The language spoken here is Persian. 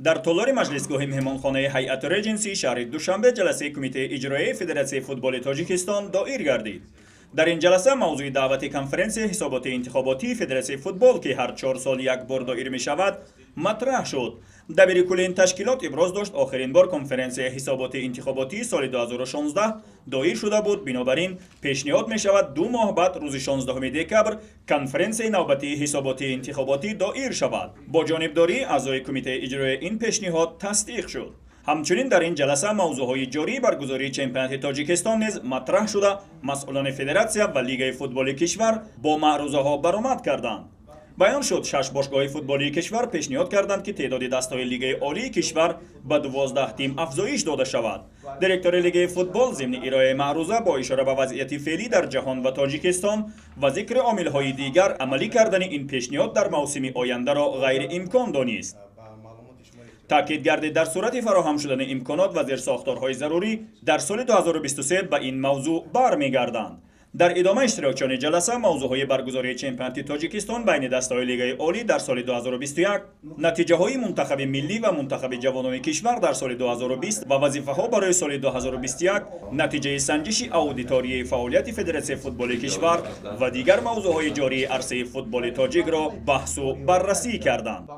در تالار مجلسگاه مهمانخانه هیئت رجنسی شهر دوشنبه جلسه کمیته اجرایی فدراسیون فوتبال تاجیکستان دایر گردید. در این جلسه موضوع دعوت کنفرانسی حسابات انتخاباتی فدراسیون فوتبال که هر 4 سال یک بار دایر می شود مطرح شد. دبیر کل این تشکیلات ابراز داشت آخرین بار کنفرانسی حسابات انتخاباتی سال 2016 دایر شده بود، بنابراین پیشنهاد می شود 2 ماه بعد روز 16 دکبر کنفرانسی نوبتی حسابات انتخاباتی دایر شود. با جانبداری اعضای کمیته اجرایی این پیشنهاد تصدیق شد. همچنین در این جلسه موضوعهای جاری برگزاری چمپیونات تاجیکستان نیز مطرح شده، مسئولان فدراسیون و لیگ فوتبال کشور با معروضه‌ها برآمد کردند. بیان شد 6 باشگاه فوتبالی کشور پیشنهاد کردند که تعداد دسته‌های لیگ عالی کشور به 12 تیم افزایش داده شود. دیرکتور لیگ فوتبال ضمن ارائه معروضه با اشاره به وضعیت فعلی در جهان و تاجیکستان و ذکر عامل‌های دیگر عملی کردن این پیشنهاد در موسم آینده را غیر امکان دانست. تاکید گردید در صورت فراهم شدن امکانات و زیرساختارهای ضروری در سال 2023 به این موضوع برمیگردند. در ادامه اشتراکچیان جلسه موضوعهای برگزاری چمپیونات تاجیکستان بین دسته‌های لیگ عالی در سال 2021، نتیجه های منتخب ملی و منتخب جوانان کشور در سال 2020 و وظیفه ها برای سال 2021، نتیجه سنجش اودیتوری فعالیت فدراسیون فوتبال کشور و دیگر موضوعهای جاری عرصه فوتبال تاجیک را بحث و بررسی کردند.